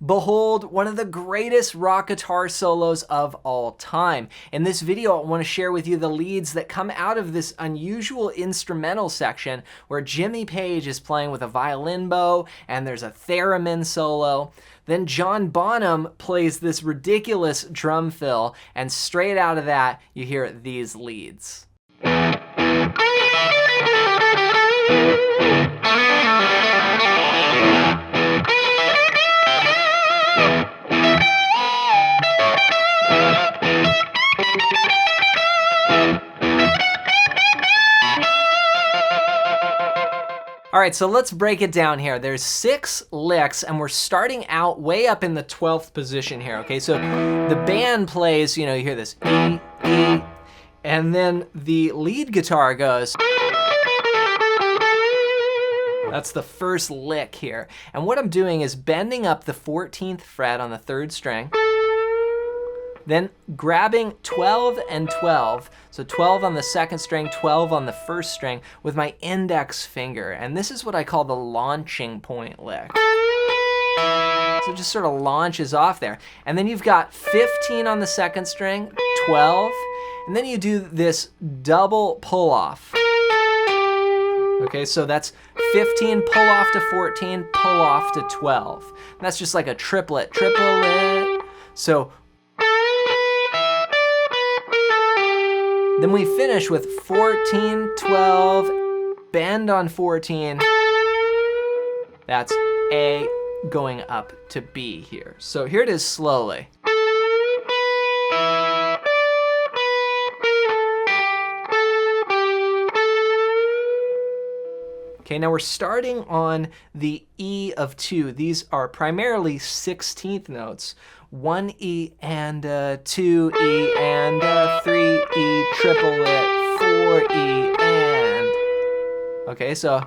behold one of the greatest rock guitar solos of all time. In this video, I want to share with you the leads that come out of this unusual instrumental section where Jimmy Page is playing with a violin bow and there's a theremin solo. Then John Bonham plays this ridiculous drum fill, and straight out of that, you hear these leads. All right, so let's break it down here. There's 6 licks, and we're starting out way up in the 12th position here, okay? So the band plays, you hear this E, E, and then the lead guitar goes. That's the first lick here. And what I'm doing is bending up the 14th fret on the 3rd string, then grabbing 12 and 12, so 12 on the 2nd string, 12 on the 1st string with my index finger. And this is what I call the launching point lick. So it just sort of launches off there. And then you've got 15 on the 2nd string, 12, and then you do this double pull off. Okay, so that's 15, pull off to 14, pull off to 12. And that's just like a triplet. So then we finish with 14, 12, bend on 14. That's A going up to B here. So here it is slowly. Okay, now we're starting on the E of 2. These are primarily 16th notes. 1 E and 2 E and 3 E triplet, 4 E and. Okay, so.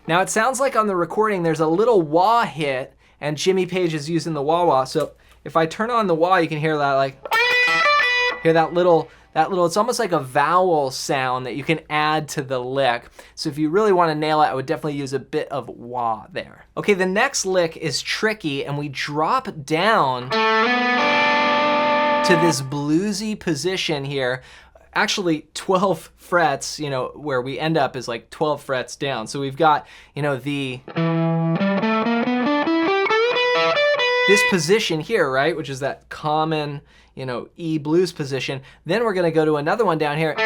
Now it sounds like on the recording there's a little wah hit and Jimmy Page is using the wah-wah. So if I turn on the wah, you can hear that hear that little, it's almost like a vowel sound that you can add to the lick. So if you really want to nail it, I would definitely use a bit of wah there. Okay, the next lick is tricky, and we drop down to this bluesy position here. Actually 12 frets, where we end up is like 12 frets down. So we've got, this position here, right, which is that common, E blues position. Then we're gonna go to another one down here. 2,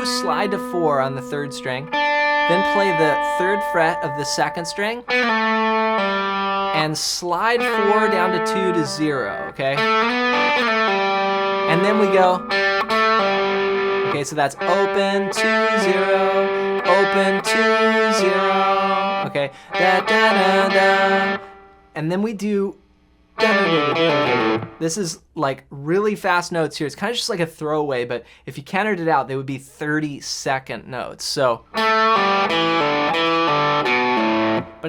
slide to 4 on the 3rd string. Then play the 3rd fret of the 2nd string. And slide 4 down to 2 to 0, okay? And then we go. Okay, so that's open, 2, 0, open, 2, 0. Okay, da da da da. And then we do. This is like really fast notes here. It's kind of just like a throwaway, but if you counted it out, they would be 30-second notes. So, but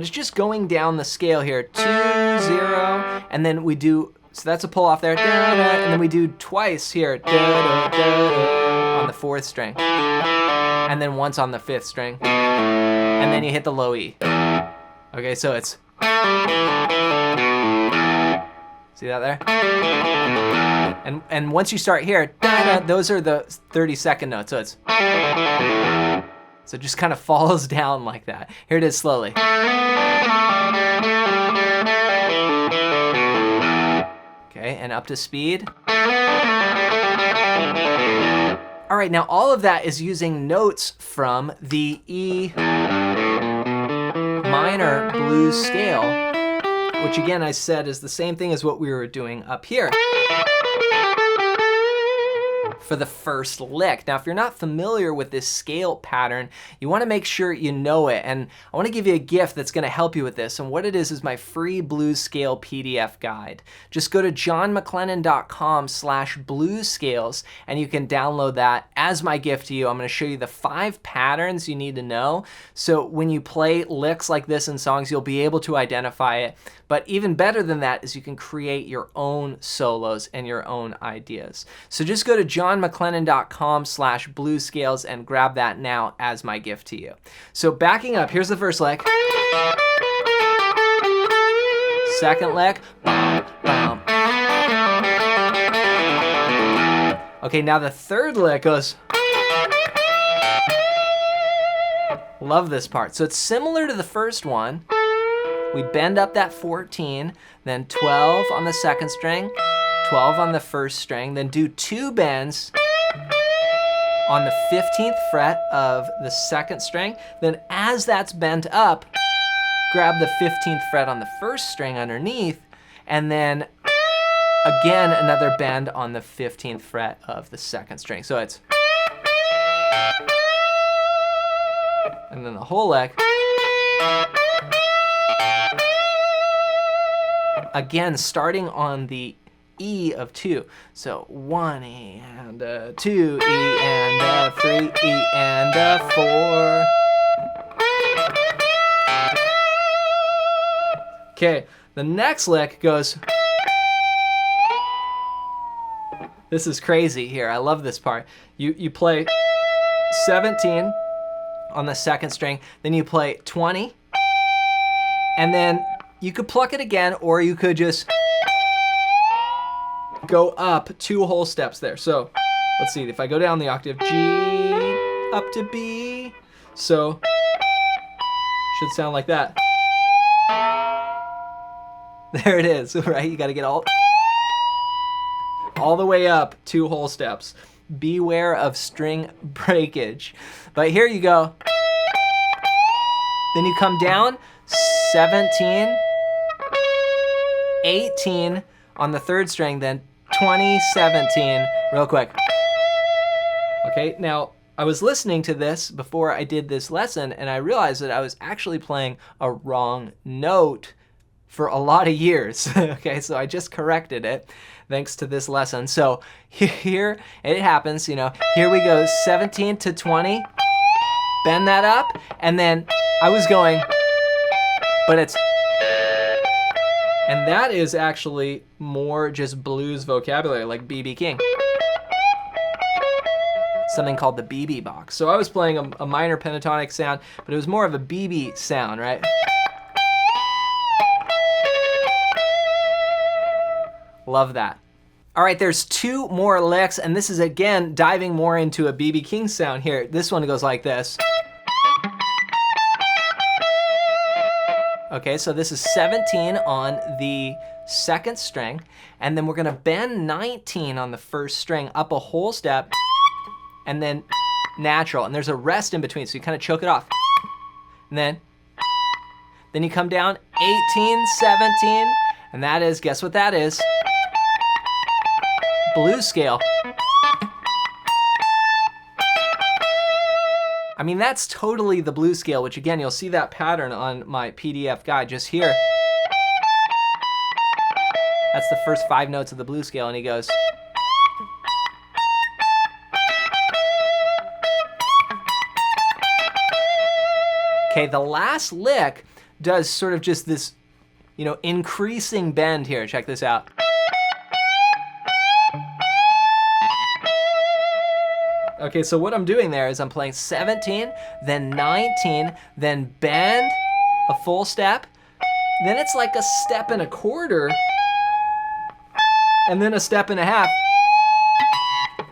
it's just going down the scale here. 2, 0, and then we do, so that's a pull off there, and then we do twice here, on the 4th string, and then once on the 5th string, and then you hit the low E. Okay, so it's. See that there? And once you start here, those are the 30-second notes. So it's. So it just kind of falls down like that. Here it is slowly. Okay, and up to speed. All right, now all of that is using notes from the E minor blues scale, which again I said is the same thing as what we were doing up here for the first lick. Now, if you're not familiar with this scale pattern, you want to make sure you know it. And I want to give you a gift that's going to help you with this. And what it is my free blues scale PDF guide. Just go to johnmclennan.com/bluescales and you can download that as my gift to you. I'm going to show you the 5 patterns you need to know. So when you play licks like this in songs, you'll be able to identify it. But even better than that is you can create your own solos and your own ideas. So just go to johnmcclennan.com/bluescales and grab that now as my gift to you. So backing up, here's the first lick. Second lick. Bum, bum. Okay, now the third lick goes. Love this part. So it's similar to the first one. We bend up that 14, then 12 on the second string, 12 on the first string, then do 2 bends on the 15th fret of the second string. Then as that's bent up, grab the 15th fret on the first string underneath, and then again another bend on the 15th fret of the second string. So it's, and then the whole lick. Again, starting on the E of 2. So 1 E and a 2 E and a 3 E and a 4. Okay, the next lick goes. This is crazy here. I love this part. You play 17 on the second string, then you play 20, and then you could pluck it again, or you could just go up 2 whole steps there. So let's see, if I go down the octave, G up to B, so should sound like that. There it is, right? You gotta get all the way up 2 whole steps. Beware of string breakage. But here you go. Then you come down, 17, 18 on the third string, then 20, 17, real quick. Okay, now I was listening to this before I did this lesson, and I realized that I was actually playing a wrong note for a lot of years. Okay, so I just corrected it thanks to this lesson. So here it happens, you know, here we go, 17 to 20, bend that up, and then I was going, but it's, and that is actually more just blues vocabulary, like B.B. King. Something called the BB box. So I was playing a minor pentatonic sound, but it was more of a BB sound, right? Love that. All right, there's 2 more licks, and this is again diving more into a B.B. King sound here. This one goes like this. Okay, so this is 17 on the second string, and then we're gonna bend 19 on the first string up a whole step, and then natural, and there's a rest in between, so you kind of choke it off. And then you come down 18, 17, and that is, guess what that is? Blues scale. I mean, that's totally the blues scale, which again, you'll see that pattern on my PDF guide just here. That's the first 5 notes of the blues scale, and he goes. Okay, the last lick does sort of just this, you know, increasing bend here. Check this out. Okay, so what I'm doing there is I'm playing 17, then 19, then bend a full step, then it's like a step and a quarter, and then a step and a half.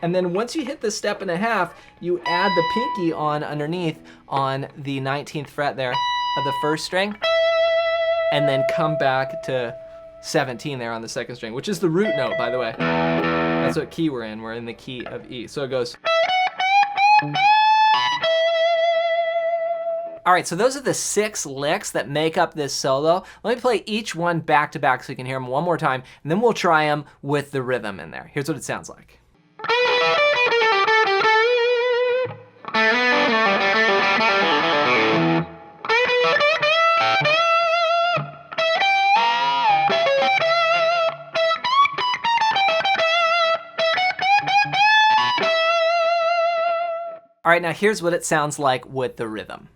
And then once you hit the step and a half, you add the pinky on underneath on the 19th fret there of the first string, and then come back to 17 there on the second string, which is the root note, by the way. That's what key we're in. We're in the key of E. So it goes. All right, so those are the 6 licks that make up this solo. Let me play each one back to back so you can hear them one more time, and then we'll try them with the rhythm in there. Here's what it sounds like. All right, now here's what it sounds like with the rhythm.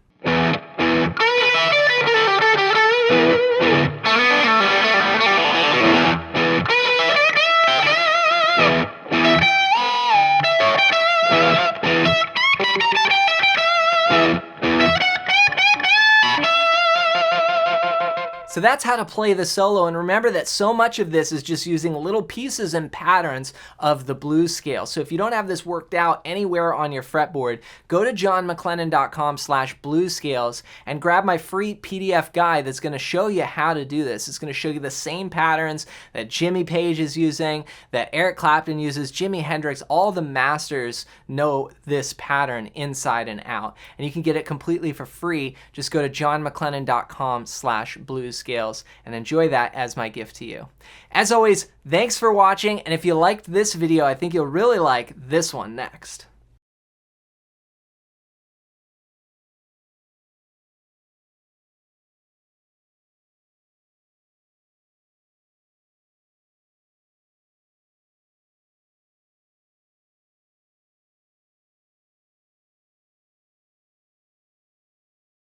So that's how to play the solo, and remember that so much of this is just using little pieces and patterns of the blues scale. So if you don't have this worked out anywhere on your fretboard, go to johnmclennan.com/bluescales and grab my free PDF guide that's going to show you how to do this. It's going to show you the same patterns that Jimmy Page is using, that Eric Clapton uses, Jimi Hendrix. All the masters know this pattern inside and out, and you can get it completely for free. Just go to johnmclennan.com/bluescales and enjoy that as my gift to you. As always, thanks for watching, and if you liked this video, I think you'll really like this one next.